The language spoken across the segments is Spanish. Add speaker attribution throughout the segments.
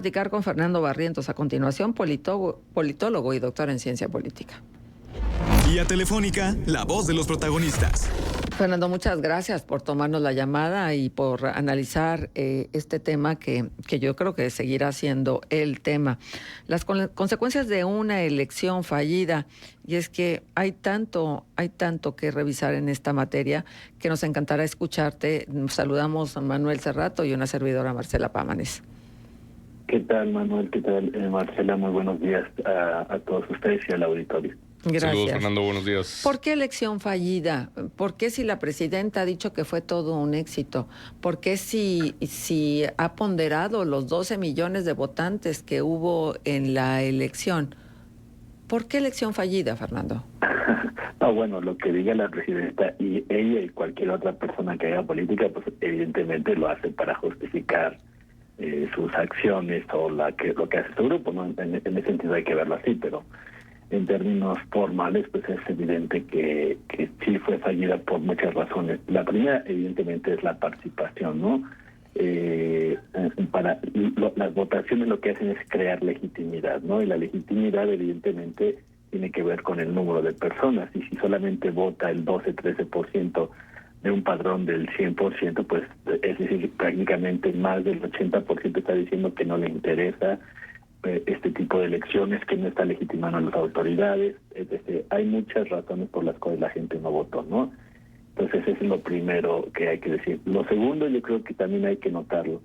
Speaker 1: Platicar con Fernando Barrientos a continuación, politólogo y doctor en ciencia política.
Speaker 2: Vía telefónica, la voz de los protagonistas.
Speaker 1: Fernando, muchas gracias por tomarnos la llamada y por analizar este tema que yo creo que seguirá siendo el tema. Las consecuencias de una elección fallida, y es que hay tanto que revisar en esta materia que nos encantará escucharte. Saludamos a Manuel Cerrato y una servidora, Marcela Pámanes.
Speaker 3: ¿Qué tal, Manuel? ¿Qué tal, Marcela? Muy buenos días a todos ustedes y al auditorio.
Speaker 1: Gracias.
Speaker 4: Saludos, Fernando, buenos días.
Speaker 1: ¿Por qué elección fallida? ¿Por qué si la presidenta ha dicho que fue todo un éxito? ¿Por qué si ha ponderado los 12 millones de votantes que hubo en la elección? ¿Por qué elección fallida, Fernando?
Speaker 3: No, bueno, lo que diga la presidenta y ella y cualquier otra persona que haga política, pues evidentemente lo hace para justificar sus acciones o lo que hace su grupo, ¿no? En ese sentido hay que verlo así, pero en términos formales, pues es evidente que sí fue fallida por muchas razones. La primera, evidentemente, es la participación, ¿no? Las votaciones lo que hacen es crear legitimidad, ¿no? Y la legitimidad, evidentemente, tiene que ver con el número de personas. Y si solamente vota el 12-13% de un padrón del 100%, pues es decir, prácticamente más del 80% está diciendo que no le interesa este tipo de elecciones, que no está legitimando a las autoridades. Hay muchas razones por las cuales la gente no votó, ¿no? Entonces eso es lo primero que hay que decir. Lo segundo, yo creo que también hay que notarlo,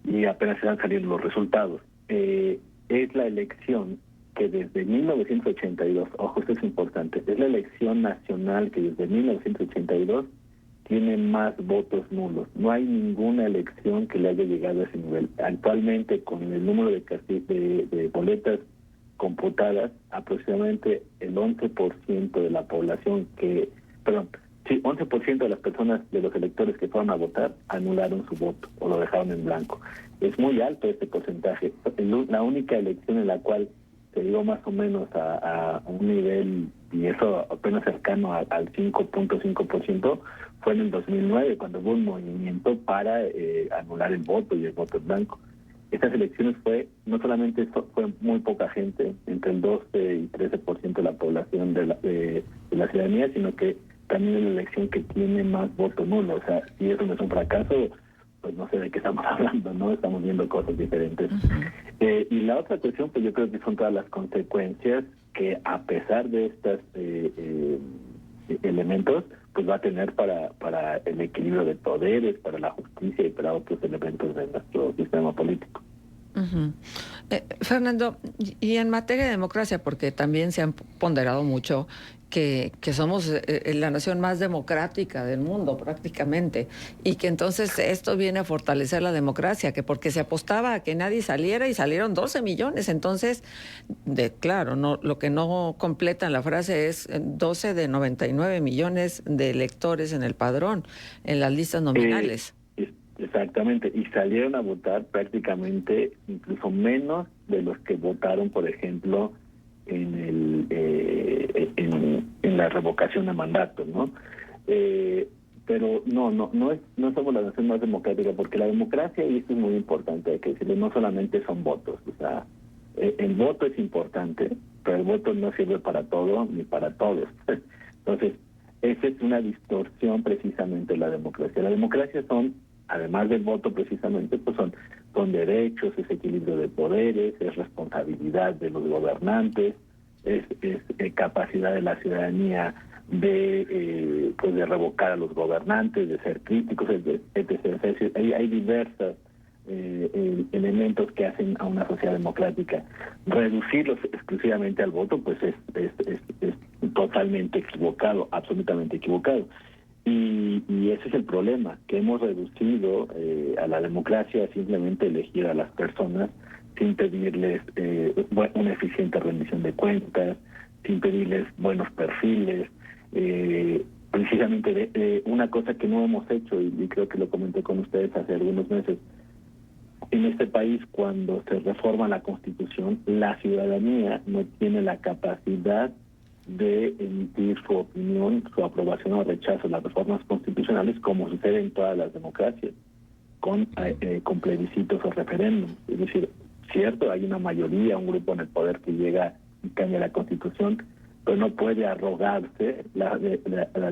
Speaker 3: y apenas se van saliendo los resultados, es la elección que desde 1982, ojo, esto es importante, es la elección nacional que desde 1982 tiene más votos nulos. No hay ninguna elección que le haya llegado a ese nivel. Actualmente, con el número de boletas computadas, aproximadamente el 11% de la población 11% de las personas, de los electores que fueron a votar, anularon su voto o lo dejaron en blanco. Es muy alto este porcentaje. La única elección en la cual se llegó más o menos a un nivel, y eso apenas cercano al 5.5%, fue en el 2009, cuando hubo un movimiento para anular el voto y el voto en blanco. Estas elecciones no solamente fue muy poca gente, entre el 12 y 13% de la población de la ciudadanía, sino que también es la elección que tiene más voto nulo. O sea, si eso no es un fracaso, pues no sé de qué estamos hablando, ¿no? Estamos viendo cosas diferentes. Y la otra cuestión, pues yo creo que son todas las consecuencias que, a pesar de estos elementos, pues va a tener para el equilibrio de poderes, para la justicia y para otros elementos de nuestro sistema político.
Speaker 1: Fernando, y en materia de democracia, porque también se han ponderado mucho que somos la nación más democrática del mundo prácticamente, y que entonces esto viene a fortalecer la democracia, que porque se apostaba a que nadie saliera y salieron 12 millones, entonces, claro, no, lo que no completa en la frase es 12 de 99 millones de electores en el padrón, en las listas nominales.
Speaker 3: Exactamente, y salieron a votar prácticamente incluso menos de los que votaron, por ejemplo, en la revocación de mandato, ¿no? Pero no somos la nación más democrática, porque la democracia, y esto es muy importante, hay que decirlo, no solamente son votos. O sea, el voto es importante, pero el voto no sirve para todo ni para todos. Entonces, esa es una distorsión precisamente de la democracia. La democracia además del voto precisamente, pues son derechos, es equilibrio de poderes, es responsabilidad de los gobernantes, es capacidad de la ciudadanía de revocar a los gobernantes, de ser críticos, etc. Hay diversos elementos que hacen a una sociedad democrática. Reducirlos exclusivamente al voto, pues es totalmente equivocado, absolutamente equivocado. Y ese es el problema, que hemos reducido a la democracia a simplemente elegir a las personas sin pedirles una eficiente rendición de cuentas, sin pedirles buenos perfiles. Precisamente una cosa que no hemos hecho, y creo que lo comenté con ustedes hace algunos meses, en este país, cuando se reforma la Constitución, la ciudadanía no tiene la capacidad de emitir su opinión, su aprobación o rechazo a las reformas constitucionales, como sucede en todas las democracias. con plebiscitos o referéndums. Es decir, cierto, hay una mayoría, un grupo en el poder que llega y cambia la Constitución, pero no puede arrogarse la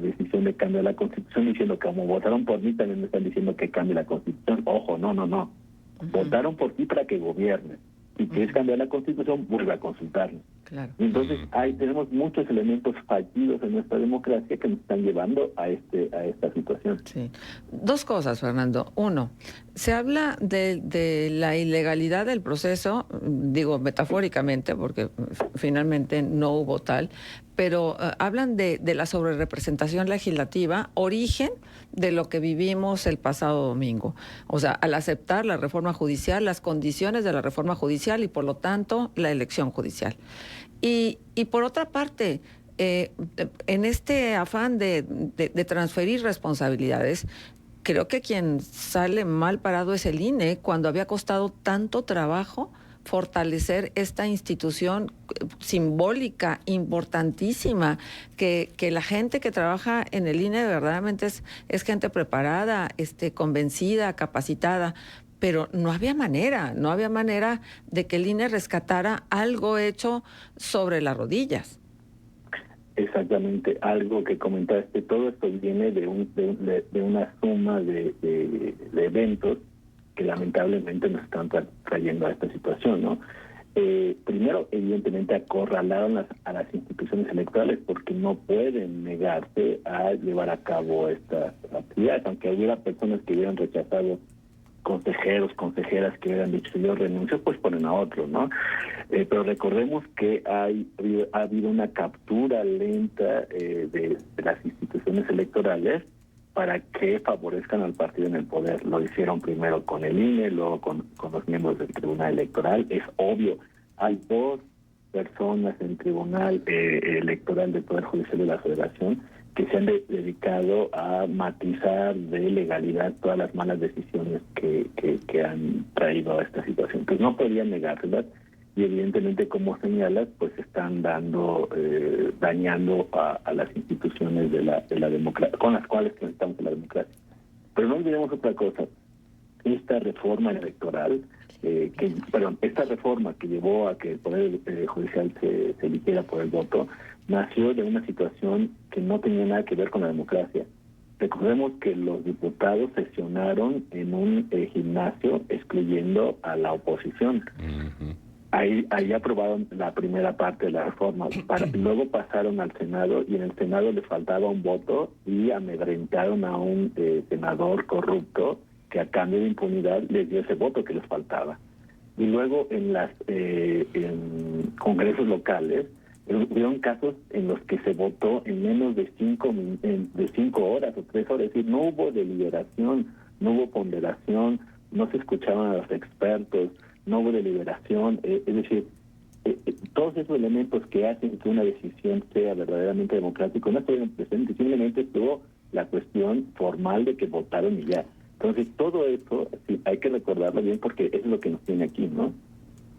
Speaker 3: decisión de cambiar la Constitución diciendo que como votaron por mí también me están diciendo que cambie la Constitución. Ojo, no. Votaron por ti para que gobiernes. Si quieres cambiar la Constitución, vuelve a consultarnos.
Speaker 1: Claro.
Speaker 3: Entonces, tenemos muchos elementos fallidos en nuestra democracia que nos están llevando a esta situación.
Speaker 1: Sí. Dos cosas, Fernando. Uno, se habla de la ilegalidad del proceso, digo metafóricamente, porque finalmente no hubo tal, pero hablan de la sobrerepresentación legislativa, origen de lo que vivimos el pasado domingo. O sea, al aceptar la reforma judicial, las condiciones de la reforma judicial y, por lo tanto, la elección judicial. Y por otra parte, en este afán de transferir responsabilidades, creo que quien sale mal parado es el INE, cuando había costado tanto trabajo fortalecer esta institución simbólica, importantísima, que la gente que trabaja en el INE verdaderamente es gente preparada, convencida, capacitada, pero no había manera de que el INE rescatara algo hecho sobre las rodillas.
Speaker 3: Exactamente, algo que comentaste, todo esto viene de una suma de eventos que lamentablemente nos están trayendo a esta situación, ¿no? Primero, evidentemente, acorralaron a las instituciones electorales porque no pueden negarse a llevar a cabo estas actividades, aunque hubiera personas que hubieran rechazado, consejeras que hubieran dicho yo renuncio, pues ponen a otro, ¿no? Pero recordemos que ha habido una captura lenta de las instituciones electorales para que favorezcan al partido en el poder. Lo hicieron primero con el INE, luego con los miembros del Tribunal Electoral. Es obvio, hay 2 personas en Tribunal Electoral del Poder Judicial de la Federación que se han dedicado a matizar de legalidad todas las malas decisiones que han traído a esta situación. Pues no podían negárselas y evidentemente, como señalas, pues están dañando a las instituciones de la democracia, con las cuales estamos en la democracia. Pero no olvidemos otra cosa. Esta reforma electoral, esta reforma que llevó a que el Poder Judicial se eligiera por el voto, nació de una situación que no tenía nada que ver con la democracia. Recordemos que los diputados sesionaron en un gimnasio excluyendo a la oposición. Uh-huh. Ahí aprobaron la primera parte de la reforma, luego pasaron al Senado y en el Senado le faltaba un voto y amedrentaron a un senador corrupto que a cambio de impunidad les dio ese voto que les faltaba. Y luego en congresos locales hubieron casos en los que se votó en menos de 5 horas o 3 horas, es decir, no hubo deliberación, no hubo ponderación, no se escuchaban a los expertos, no hubo deliberación, es decir, todos esos elementos que hacen que una decisión sea verdaderamente democrática no estuvieron presentes, simplemente estuvo la cuestión formal de que votaron y ya. Entonces, todo eso sí, hay que recordarlo bien porque es lo que nos tiene aquí, ¿no?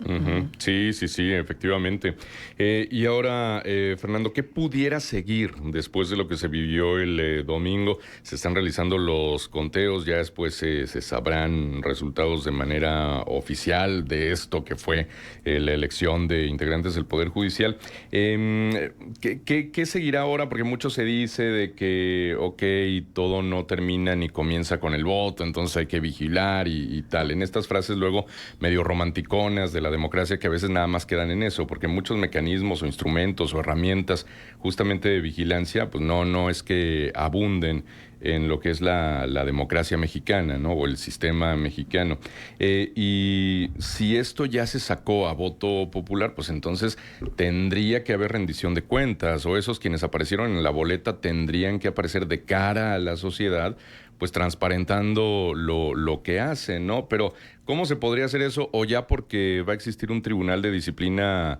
Speaker 4: Uh-huh. Sí, efectivamente. Y ahora, Fernando, ¿qué pudiera seguir después de lo que se vivió el domingo? Se están realizando los conteos, ya después se sabrán resultados de manera oficial de esto que fue la elección de integrantes del Poder Judicial. ¿Qué seguirá ahora? Porque mucho se dice de que, todo no termina ni comienza con el voto, entonces hay que vigilar y tal. En estas frases luego medio romanticonas de la democracia que a veces nada más quedan en eso, porque muchos mecanismos o instrumentos o herramientas justamente de vigilancia, pues no es que abunden en lo que es la democracia mexicana, ¿no? O el sistema mexicano. Y si esto ya se sacó a voto popular, pues entonces tendría que haber rendición de cuentas, o esos quienes aparecieron en la boleta tendrían que aparecer de cara a la sociedad, pues transparentando lo que hacen, ¿no? Pero ¿cómo se podría hacer eso? O ya porque va a existir un tribunal de disciplina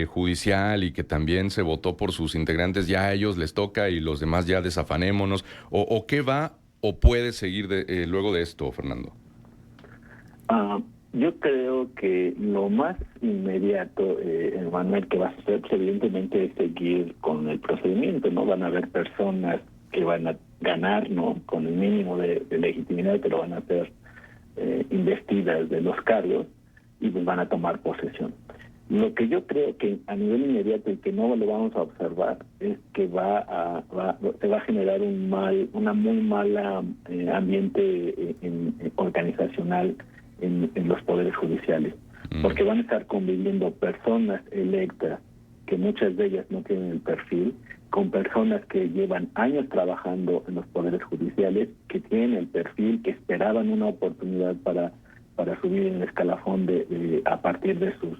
Speaker 4: judicial y que también se votó por sus integrantes, ya a ellos les toca y los demás ya desafanémonos, o qué va o puede seguir luego de esto, Fernando.
Speaker 3: Yo creo que lo más inmediato, Manuel, que va a hacer, pues, evidentemente es seguir con el procedimiento, ¿no? Van a haber personas que van a ganar, ¿no? Con el mínimo de legitimidad, pero van a ser investidas de los cargos y pues van a tomar posesión. Lo que yo creo que a nivel inmediato y que no lo vamos a observar es que se va a generar una muy mala ambiente organizacional en los poderes judiciales, porque van a estar conviviendo personas electas, que muchas de ellas no tienen el perfil, con personas que llevan años trabajando en los poderes judiciales, que tienen el perfil, que esperaban una oportunidad para subir en el escalafón a partir de sus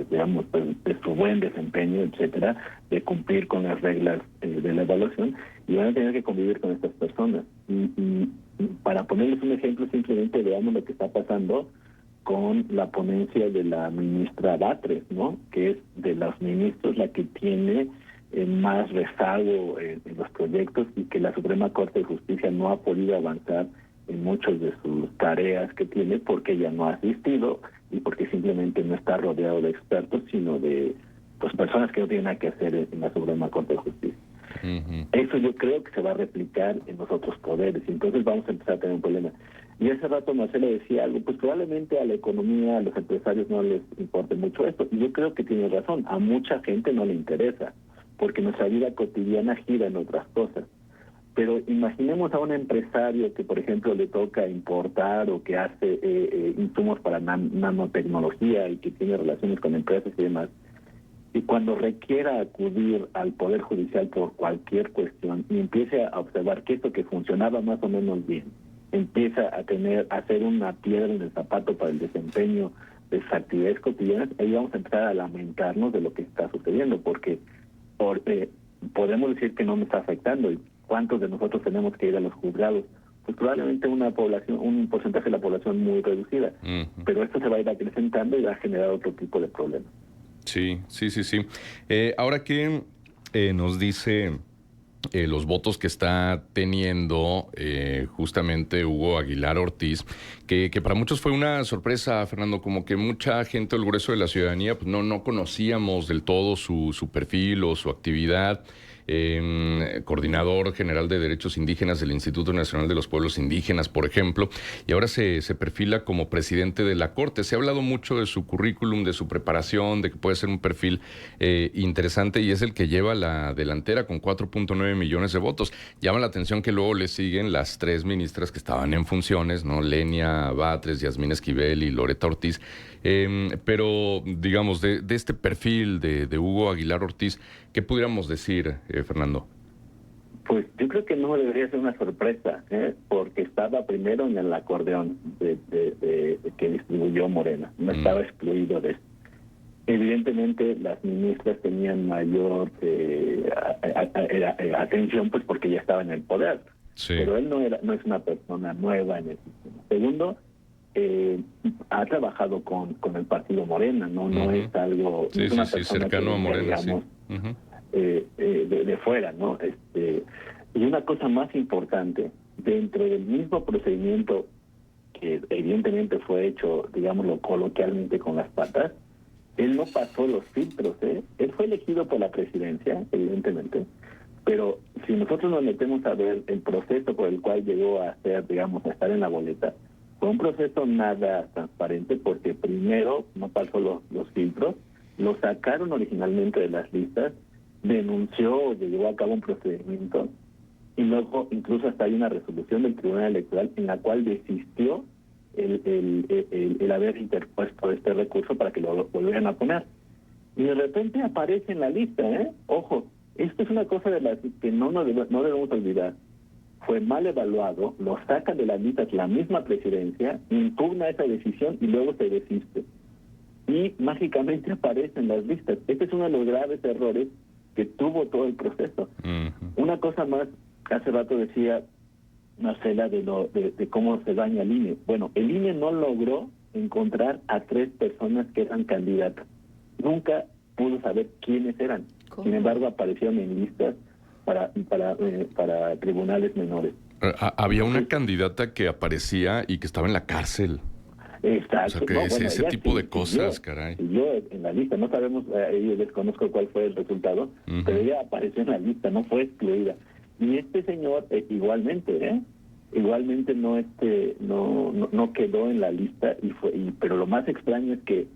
Speaker 3: digamos, de su buen desempeño, etcétera, de cumplir con las reglas de la evaluación, y van a tener que convivir con estas personas. Y para ponerles un ejemplo, simplemente veamos lo que está pasando con la ponencia de la ministra Batres, ¿no? Que es de los ministros la que tiene más rezago en los proyectos, y que la Suprema Corte de Justicia no ha podido avanzar en muchas de sus tareas que tiene, porque ella no ha asistido y porque simplemente no está rodeado de expertos, sino de personas que no tienen nada que hacer en la Suprema Corte de Justicia. Eso yo creo que se va a replicar en los otros poderes, y entonces vamos a empezar a tener un problema. Y hace rato Marcelo decía algo, pues probablemente a la economía, a los empresarios no les importe mucho esto, y yo creo que tiene razón, a mucha gente no le interesa, porque nuestra vida cotidiana gira en otras cosas. Pero imaginemos a un empresario que, por ejemplo, le toca importar o que hace insumos para nanotecnología y que tiene relaciones con empresas y demás, y cuando requiera acudir al Poder Judicial por cualquier cuestión y empiece a observar que esto que funcionaba más o menos bien, empieza a ser una piedra en el zapato para el desempeño de sus actividades cotidianas, ahí vamos a empezar a lamentarnos de lo que está sucediendo, porque podemos decir que no me está afectando. ¿Y cuántos de nosotros tenemos que ir a los juzgados? Pues probablemente un porcentaje de la población muy reducida, pero esto se va a ir acrecentando y va a generar otro tipo de problemas.
Speaker 4: Sí. Ahora que nos dice los votos que está teniendo justamente Hugo Aguilar Ortiz, que para muchos fue una sorpresa, Fernando, como que mucha gente, el grueso de la ciudadanía, pues no conocíamos del todo su perfil o su actividad. Coordinador general de Derechos Indígenas del Instituto Nacional de los Pueblos Indígenas, por ejemplo, y ahora se perfila como presidente de la Corte. Se ha hablado mucho de su currículum, de su preparación, de que puede ser un perfil interesante, y es el que lleva la delantera con 4.9 millones de votos. Llama la atención que luego le siguen las tres ministras que estaban en funciones, ¿no? Lenia Batres, Yasmín Esquivel y Loretta Ortiz. Pero, digamos, de este perfil de Hugo Aguilar Ortiz, ¿qué pudiéramos decir, Fernando?
Speaker 3: Pues yo creo que no debería ser una sorpresa, porque estaba primero en el acordeón que distribuyó Morena, no estaba excluido de esto. Evidentemente las ministras tenían mayor atención, pues porque ya estaba en el poder, sí. Pero él no es una persona nueva en el sistema. Segundo, ha trabajado con el partido Morena, no es algo,
Speaker 4: sí,
Speaker 3: es una
Speaker 4: sí,
Speaker 3: persona
Speaker 4: cercano a Morena,
Speaker 3: digamos,
Speaker 4: sí.
Speaker 3: De fuera, ¿no? Y una cosa más importante, dentro del mismo procedimiento que evidentemente fue hecho, digámoslo coloquialmente, con las patas, él no pasó los filtros, Él fue elegido por la presidencia, evidentemente, pero si nosotros nos metemos a ver el proceso por el cual llegó a ser, digamos, a estar en la boleta, fue un proceso nada transparente, porque primero no pasó los filtros, lo sacaron originalmente de las listas, denunció o llevó a cabo un procedimiento, y luego incluso hasta hay una resolución del Tribunal Electoral en la cual desistió el haber interpuesto este recurso para que lo volvieran a poner. Y de repente aparece en la lista, Ojo, esto es una cosa de las que no debemos olvidar. Fue mal evaluado, lo sacan de las listas la misma presidencia, impugna esa decisión y luego se desiste. Y mágicamente aparece en las listas. Este es uno de los graves errores que tuvo todo el proceso. Una cosa más, hace rato decía Marcela de cómo se daña el INE. Bueno, el INE no logró encontrar a 3 personas que eran candidatas. Nunca pudo saber quiénes eran. ¿Cómo? Sin embargo, aparecieron en listas para tribunales menores.
Speaker 4: Había una candidata que aparecía y que estaba en la cárcel.
Speaker 3: Exacto.
Speaker 4: O sea, que ese tipo de cosas, caray.
Speaker 3: Yo en la lista, no sabemos, yo desconozco cuál fue el resultado, pero ella apareció en la lista, no fue excluida. Y este señor igualmente, Igualmente no quedó en la lista pero lo más extraño es que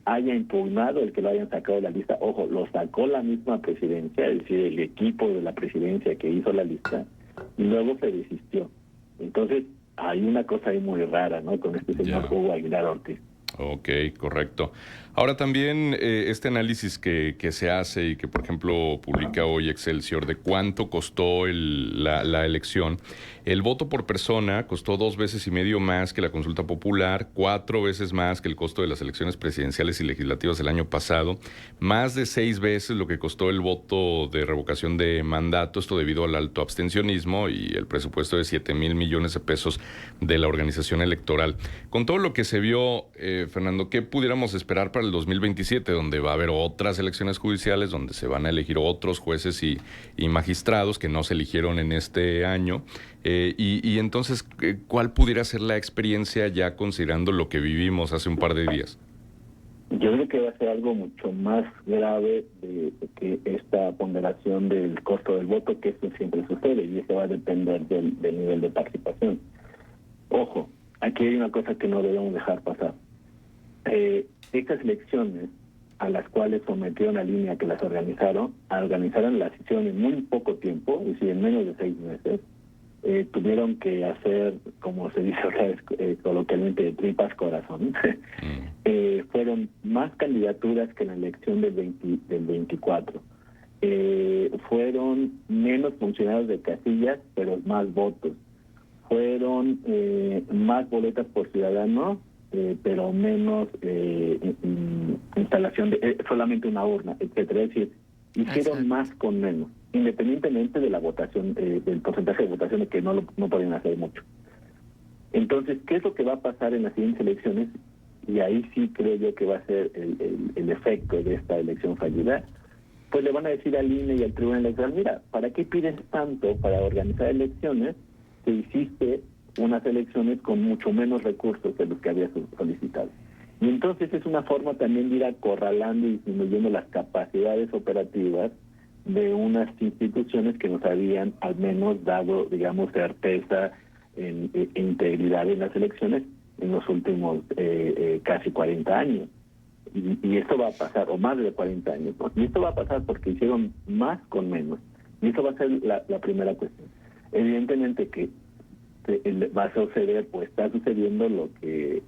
Speaker 3: haya impugnado el que lo hayan sacado de la lista. Ojo, lo sacó la misma presidencia, es decir, el equipo de la presidencia que hizo la lista, y luego se desistió. Entonces, hay una cosa ahí muy rara, ¿no?, con este señor Hugo Aguilar Ortiz.
Speaker 4: Ok, correcto. Ahora también este análisis que se hace y que, por ejemplo, publica hoy Excelsior de cuánto costó la elección. El voto por persona costó 2,5 veces más que la consulta popular, 4 veces más que el costo de las elecciones presidenciales y legislativas del año pasado, más de 6 veces lo que costó el voto de revocación de mandato, esto debido al alto abstencionismo y el presupuesto de 7,000 millones de pesos de la organización electoral. Con todo lo que se vio, Fernando, ¿qué pudiéramos esperar para el 2027, donde va a haber otras elecciones judiciales, donde se van a elegir otros jueces y magistrados que no se eligieron en este año? Y entonces, ¿cuál pudiera ser la experiencia ya considerando lo que vivimos hace un par de días?
Speaker 3: Yo creo que va a ser algo mucho más grave que esta ponderación del costo del voto, que esto siempre sucede, y eso va a depender del nivel de participación. Ojo, aquí hay una cosa que no debemos dejar pasar. Estas elecciones a las cuales sometieron a línea que las organizaron las hicieron en muy poco tiempo, es decir, en menos de 6 meses. Tuvieron que hacer, como se dice ahora coloquialmente, tripas corazón. Fueron más candidaturas que en la elección del 24. Fueron menos funcionarios de casillas, pero más votos. Fueron más boletas por ciudadano, pero menos instalación de solamente una urna, etcétera. Es decir, hicieron más con menos, independientemente de la votación, del porcentaje de votaciones, que no pueden hacer mucho. Entonces, ¿qué es lo que va a pasar en las siguientes elecciones? Y ahí sí creo yo que va a ser el efecto de esta elección fallida. Pues le van a decir al INE y al Tribunal Electoral: mira, ¿para qué pides tanto para organizar elecciones que hiciste unas elecciones con mucho menos recursos de los que había solicitado? Y entonces es una forma también de ir acorralando y disminuyendo las capacidades operativas de unas instituciones que nos habían al menos dado, digamos, certeza e integridad en las elecciones en los últimos casi 40 años. Y esto va a pasar, o más de 40 años, ¿no? Y esto va a pasar porque hicieron más con menos. Y eso va a ser la primera cuestión. Evidentemente que va a suceder, pues está sucediendo lo que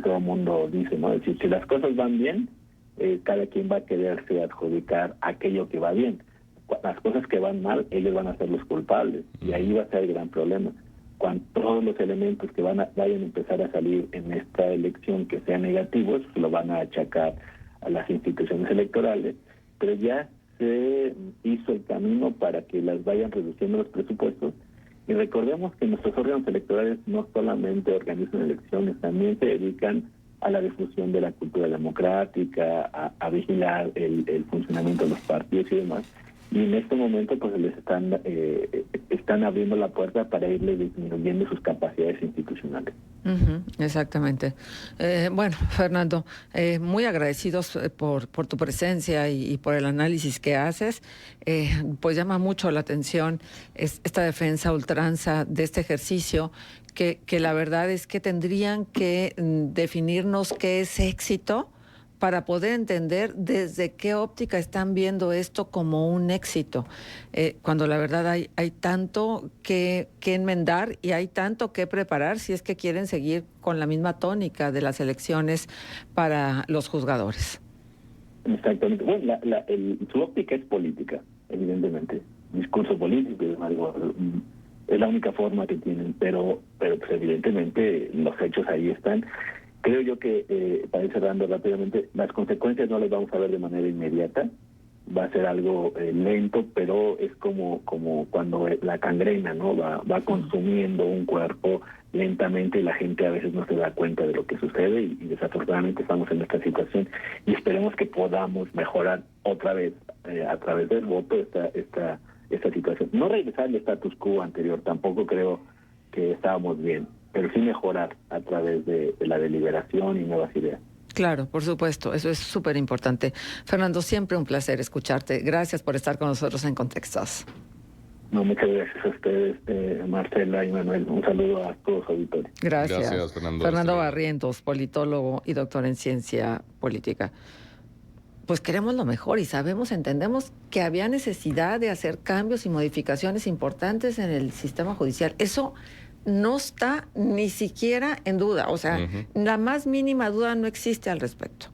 Speaker 3: todo el mundo dice, ¿no? Es decir, si las cosas van bien, cada quien va a quererse adjudicar aquello que va bien. Las cosas que van mal, ellos van a ser los culpables, y ahí va a ser el gran problema. Cuando todos los elementos que vayan a empezar a salir en esta elección que sean negativos, lo van a achacar a las instituciones electorales, pero ya se hizo el camino para que las vayan reduciendo los presupuestos. Y recordemos que nuestros órganos electorales no solamente organizan elecciones, también se dedican a la difusión de la cultura democrática, a vigilar el funcionamiento de los partidos y demás. Y en este momento pues les están abriendo la puerta para irle disminuyendo sus capacidades institucionales.
Speaker 1: Exactamente. Bueno, Fernando, muy agradecidos por tu presencia y por el análisis que haces. Pues llama mucho la atención esta defensa a ultranza de este ejercicio, que la verdad es que tendrían que definirnos qué es éxito para poder entender desde qué óptica están viendo esto como un éxito, cuando la verdad hay tanto que enmendar y hay tanto que preparar si es que quieren seguir con la misma tónica de las elecciones para los juzgadores.
Speaker 3: Exactamente. Bueno, su óptica es política, evidentemente. Discurso político es la única forma que tienen, pero pues evidentemente los hechos ahí están. Creo yo que, para ir cerrando rápidamente, las consecuencias no las vamos a ver de manera inmediata. Va a ser algo lento, pero es como cuando la gangrena, ¿no? Va consumiendo un cuerpo lentamente, y la gente a veces no se da cuenta de lo que sucede, y desafortunadamente estamos en esta situación, y esperemos que podamos mejorar otra vez a través del voto esta situación. No regresar al status quo anterior, tampoco creo que estábamos bien, pero sí mejorar a través de la deliberación y nuevas ideas.
Speaker 1: Claro, por supuesto, eso es súper importante. Fernando, siempre un placer escucharte. Gracias por estar con nosotros en Contextos.
Speaker 3: No, muchas gracias a ustedes, Marcela y Manuel. Un saludo a todos los auditores.
Speaker 1: Gracias,
Speaker 4: Fernando.
Speaker 1: Fernando Barrientos, politólogo y doctor en ciencia política. Pues queremos lo mejor y entendemos que había necesidad de hacer cambios y modificaciones importantes en el sistema judicial. Eso no está ni siquiera en duda, o sea, la más mínima duda no existe al respecto.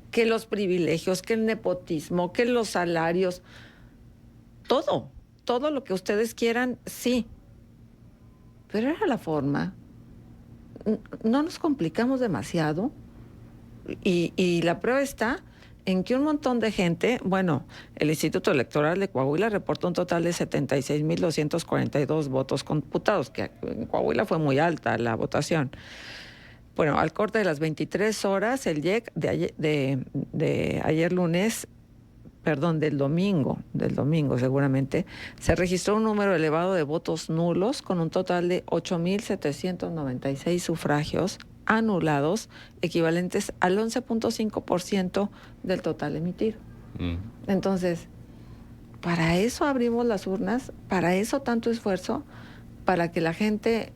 Speaker 1: Que los privilegios, que el nepotismo, que los salarios, todo lo que ustedes quieran, sí. Pero era la forma. No nos complicamos demasiado y la prueba está en que un montón de gente, bueno, el Instituto Electoral de Coahuila reportó un total de 76,242 votos computados, que en Coahuila fue muy alta la votación. Bueno, al corte de las 23 horas, el IEC de ayer lunes, del domingo seguramente, se registró un número elevado de votos nulos con un total de 8,796 sufragios anulados, equivalentes al 11.5% del total emitido. Entonces, para eso abrimos las urnas, para eso tanto esfuerzo, para que la gente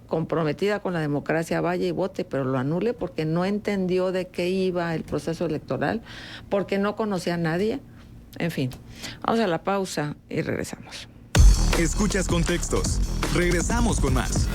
Speaker 1: comprometida con la democracia vaya y vote, pero lo anule porque no entendió de qué iba el proceso electoral, porque no conocía a nadie. En fin, vamos a la pausa y regresamos.
Speaker 2: Escuchas Contextos. Regresamos con más.